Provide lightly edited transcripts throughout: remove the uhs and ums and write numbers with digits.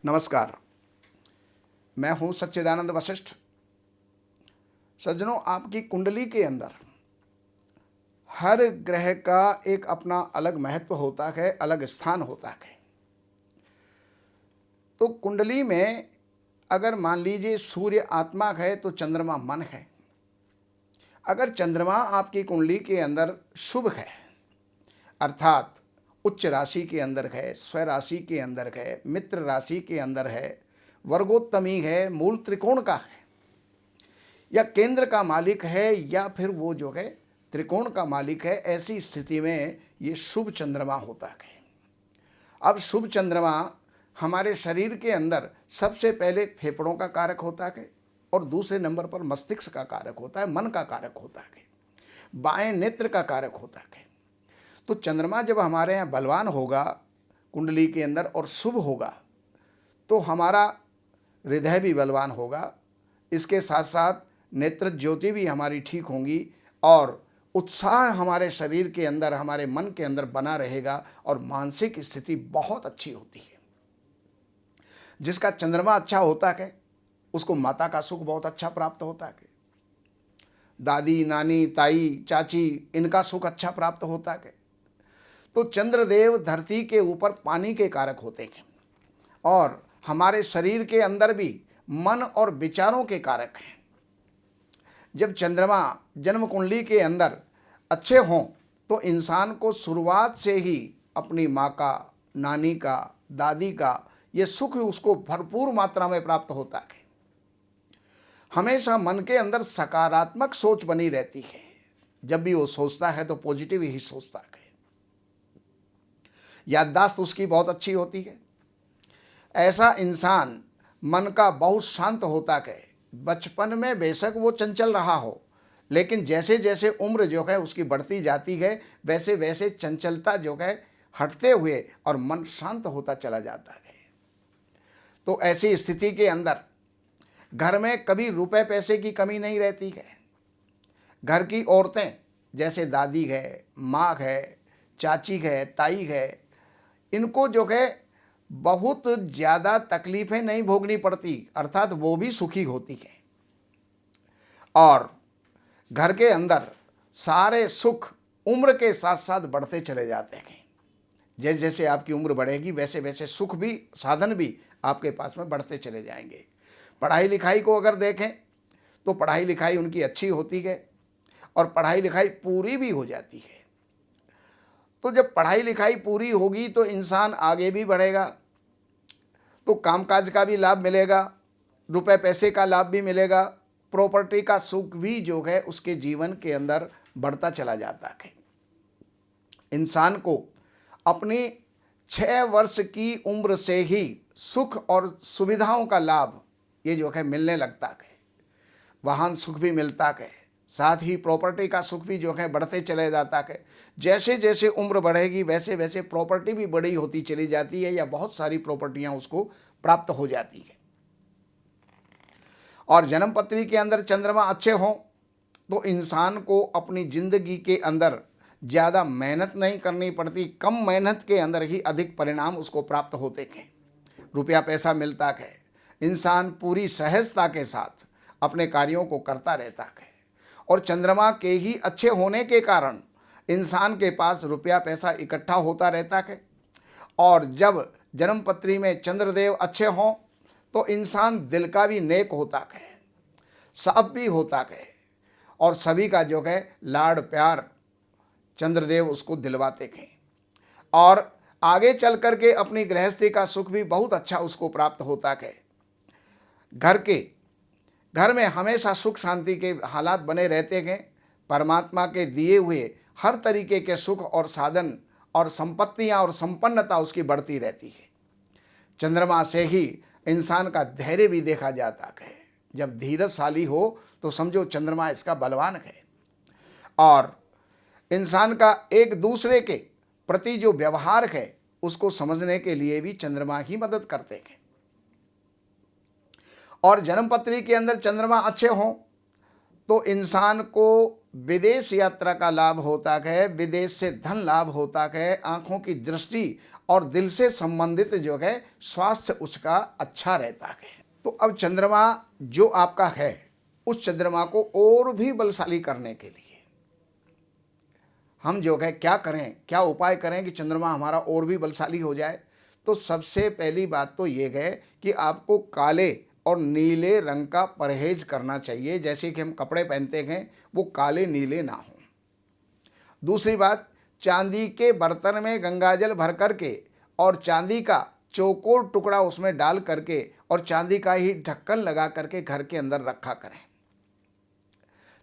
नमस्कार। मैं हूं सच्चिदानंद वशिष्ठ। सज्जनों, आपकी कुंडली के अंदर हर ग्रह का एक अपना अलग महत्व होता है, अलग स्थान होता है। तो कुंडली में अगर मान लीजिए सूर्य आत्मा है तो चंद्रमा मन है। अगर चंद्रमा आपकी कुंडली के अंदर शुभ है, अर्थात उच्च राशि के अंदर है, स्व राशि के अंदर है, मित्र राशि के अंदर है, वर्गोत्तमी है, मूल त्रिकोण का है, या केंद्र का मालिक है, या फिर वो जो है त्रिकोण का मालिक है, ऐसी स्थिति में ये शुभ चंद्रमा होता है। अब शुभ चंद्रमा हमारे शरीर के अंदर सबसे पहले फेफड़ों का कारक होता है और दूसरे नंबर पर मस्तिष्क का कारक होता है, मन का कारक होता है, बाएं नेत्र का कारक होता है। तो चंद्रमा जब हमारे यहाँ बलवान होगा कुंडली के अंदर और शुभ होगा तो हमारा हृदय भी बलवान होगा, इसके साथ साथ नेत्र ज्योति भी हमारी ठीक होंगी और उत्साह हमारे शरीर के अंदर, हमारे मन के अंदर बना रहेगा और मानसिक स्थिति बहुत अच्छी होती है। जिसका चंद्रमा अच्छा होता है उसको माता का सुख बहुत अच्छा प्राप्त होता है, दादी, नानी, ताई, चाची, इनका सुख अच्छा प्राप्त होता है। तो चंद्रदेव धरती के ऊपर पानी के कारक होते हैं और हमारे शरीर के अंदर भी मन और विचारों के कारक हैं। जब चंद्रमा जन्म कुंडली के अंदर अच्छे हों तो इंसान को शुरुआत से ही अपनी माँ का, नानी का, दादी का ये सुख उसको भरपूर मात्रा में प्राप्त होता है। हमेशा मन के अंदर सकारात्मक सोच बनी रहती है। जब भी वो सोचता है तो पॉजिटिव ही सोचता है। याददाश्त उसकी बहुत अच्छी होती है। ऐसा इंसान मन का बहुत शांत होता है। बचपन में बेशक वो चंचल रहा हो, लेकिन जैसे जैसे उम्र जो है उसकी बढ़ती जाती है वैसे वैसे चंचलता जो है हटते हुए और मन शांत होता चला जाता है। तो ऐसी स्थिति के अंदर घर में कभी रुपए पैसे की कमी नहीं रहती है। घर की औरतें जैसे दादी है, माँ है, चाची है, ताई है, इनको जो है बहुत ज़्यादा तकलीफ़ें नहीं भोगनी पड़ती, अर्थात वो भी सुखी होती है और घर के अंदर सारे सुख उम्र के साथ साथ बढ़ते चले जाते हैं। जैसे जैसे आपकी उम्र बढ़ेगी वैसे वैसे सुख भी, साधन भी आपके पास में बढ़ते चले जाएंगे। पढ़ाई लिखाई को अगर देखें तो पढ़ाई लिखाई उनकी अच्छी होती है और पढ़ाई लिखाई पूरी भी हो जाती है। तो जब पढ़ाई लिखाई पूरी होगी तो इंसान आगे भी बढ़ेगा, तो कामकाज का भी लाभ मिलेगा, रुपए पैसे का लाभ भी मिलेगा, प्रॉपर्टी का सुख भी जो है उसके जीवन के अंदर बढ़ता चला जाता है। इंसान को अपनी 6 वर्ष की उम्र से ही सुख और सुविधाओं का लाभ ये जो है मिलने लगता है। वाहन सुख भी मिलता है, साथ ही प्रॉपर्टी का सुख भी जो है बढ़ते चले जाता है। जैसे जैसे उम्र बढ़ेगी वैसे वैसे प्रॉपर्टी भी बड़ी होती चली जाती है या बहुत सारी प्रॉपर्टियां उसको प्राप्त हो जाती है। और जन्म पत्री के अंदर चंद्रमा अच्छे हों तो इंसान को अपनी जिंदगी के अंदर ज़्यादा मेहनत नहीं करनी पड़ती, कम मेहनत के अंदर ही अधिक परिणाम उसको प्राप्त होते हैं। रुपया पैसा मिलता है, इंसान पूरी सहजता के साथ अपने कार्यों को करता रहता है और चंद्रमा के ही अच्छे होने के कारण इंसान के पास रुपया पैसा इकट्ठा होता रहता है। और जब जन्मपत्री में चंद्रदेव अच्छे हों तो इंसान दिल का भी नेक होता है, साफ भी होता है और सभी का जो है लाड़ प्यार चंद्रदेव उसको दिलवाते हैं और आगे चल कर के अपनी गृहस्थी का सुख भी बहुत अच्छा उसको प्राप्त होता है। घर में हमेशा सुख शांति के हालात बने रहते हैं। परमात्मा के दिए हुए हर तरीके के सुख और साधन और संपत्तियां और संपन्नता उसकी बढ़ती रहती है। चंद्रमा से ही इंसान का धैर्य भी देखा जाता है। जब धीरजशाली हो तो समझो चंद्रमा इसका बलवान है। और इंसान का एक दूसरे के प्रति जो व्यवहार है उसको समझने के लिए भी चंद्रमा ही मदद करते हैं। और जन्मपत्री के अंदर चंद्रमा अच्छे हों तो इंसान को विदेश यात्रा का लाभ होता है, विदेश से धन लाभ होता है, आँखों की दृष्टि और दिल से संबंधित जो है स्वास्थ्य उसका अच्छा रहता है। तो अब चंद्रमा जो आपका है, उस चंद्रमा को और भी बलशाली करने के लिए हम जो है क्या करें, क्या उपाय करें कि चंद्रमा हमारा और भी बलशाली हो जाए। तो सबसे पहली बात तो ये है कि आपको काले और नीले रंग का परहेज करना चाहिए। जैसे कि हम कपड़े पहनते हैं वो काले नीले ना हो। दूसरी बात, चांदी के बर्तन में गंगाजल भर करके और चांदी का चौकोर टुकड़ा उसमें डाल करके और चांदी का ही ढक्कन लगा करके घर के अंदर रखा करें।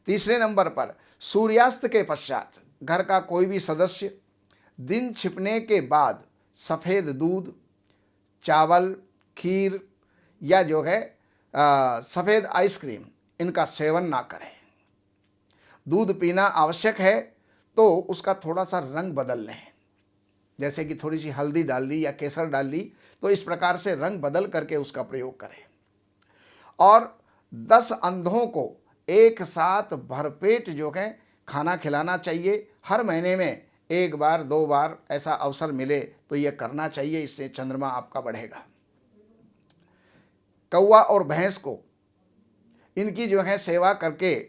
तीसरे नंबर पर, सूर्यास्त के पश्चात घर का कोई भी सदस्य दिन छिपने के बाद सफ़ेद दूध, चावल, खीर या जो है सफ़ेद आइसक्रीम इनका सेवन ना करें। दूध पीना आवश्यक है तो उसका थोड़ा सा रंग बदल लें, जैसे कि थोड़ी सी हल्दी डाल ली या केसर डाल ली, तो इस प्रकार से रंग बदल करके उसका प्रयोग करें। और 10 अंधों को एक साथ भरपेट जो है खाना खिलाना चाहिए। हर महीने में 1 बार 2 बार ऐसा अवसर मिले तो यह करना चाहिए, इससे चंद्रमा आपका बढ़ेगा। कौवा और भैंस को इनकी जो है सेवा करके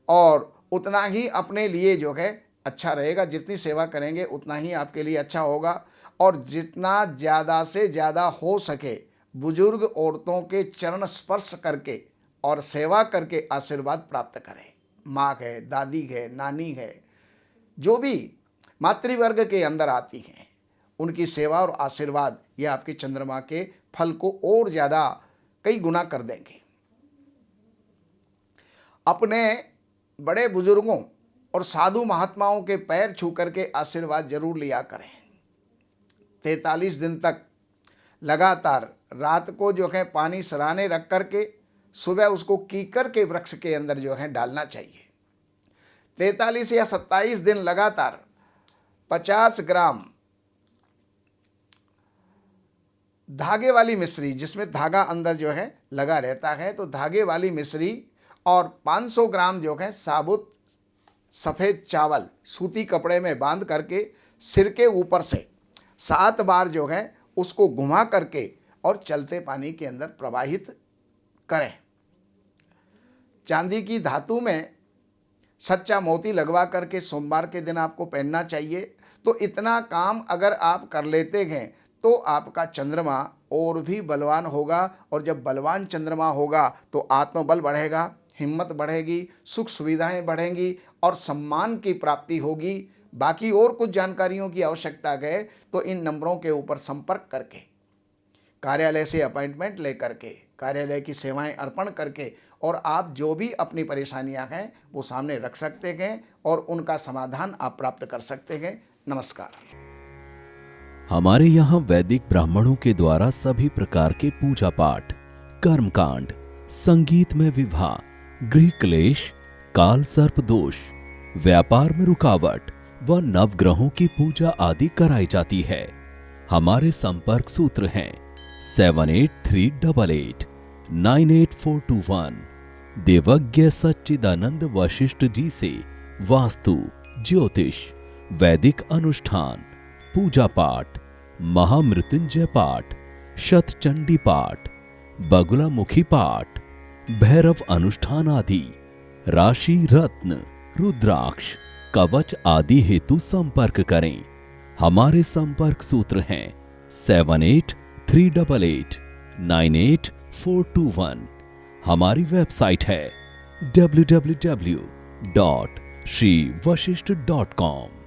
और उतना ही अपने लिए जो है अच्छा रहेगा। जितनी सेवा करेंगे उतना ही आपके लिए अच्छा होगा। और जितना ज़्यादा से ज़्यादा हो सके बुजुर्ग औरतों के चरण स्पर्श करके और सेवा करके आशीर्वाद प्राप्त करें। माँ है, दादी है, नानी है, जो भी मातृवर्ग के अंदर आती हैं, उनकी सेवा और आशीर्वाद ये आपके चंद्रमा के फल को और ज़्यादा कई गुना कर देंगे। अपने बड़े बुजुर्गों और साधु महात्माओं के पैर छू करके आशीर्वाद जरूर लिया करें। 43 दिन तक लगातार रात को जो है पानी सराने रख करके सुबह उसको कीकर के वृक्ष के अंदर जो है डालना चाहिए। 43 या 27 दिन लगातार 50 ग्राम धागे वाली मिश्री, जिसमें धागा अंदर जो है लगा रहता है, तो धागे वाली मिश्री और 500 ग्राम जो है साबुत सफ़ेद चावल सूती कपड़े में बांध करके सिर के ऊपर से 7 बार जो है उसको घुमा करके और चलते पानी के अंदर प्रवाहित करें। चांदी की धातु में सच्चा मोती लगवा करके सोमवार के दिन आपको पहनना चाहिए। तो इतना काम अगर आप कर लेते हैं तो आपका चंद्रमा और भी बलवान होगा। और जब बलवान चंद्रमा होगा तो आत्मबल बढ़ेगा, हिम्मत बढ़ेगी, सुख सुविधाएं बढ़ेंगी और सम्मान की प्राप्ति होगी। बाकी और कुछ जानकारियों की आवश्यकता है तो इन नंबरों के ऊपर संपर्क करके, कार्यालय से अपॉइंटमेंट लेकर के, कार्यालय की सेवाएं अर्पण करके और आप जो भी अपनी परेशानियां हैं वो सामने रख सकते हैं और उनका समाधान आप प्राप्त कर सकते हैं। नमस्कार। हमारे यहाँ वैदिक ब्राह्मणों के द्वारा सभी प्रकार के पूजा पाठ, कर्मकांड, संगीत में विवाह, गृह क्लेश, काल सर्प दोष, व्यापार में रुकावट व नवग्रहों की पूजा आदि कराई जाती है। हमारे संपर्क सूत्र हैं 7838 98421। देवज्ञ सच्चिदानंद वशिष्ठ जी से वास्तु, ज्योतिष, वैदिक अनुष्ठान, पूजा पाठ, महामृत्युंजय पाठ, शतचंडी पाठ, बगुलामुखी पाठ, भैरव अनुष्ठान आदि, राशि रत्न, रुद्राक्ष, कवच आदि हेतु संपर्क करें। हमारे संपर्क सूत्र हैं 7838 98421। हमारी वेबसाइट है www.shrivashishth.com।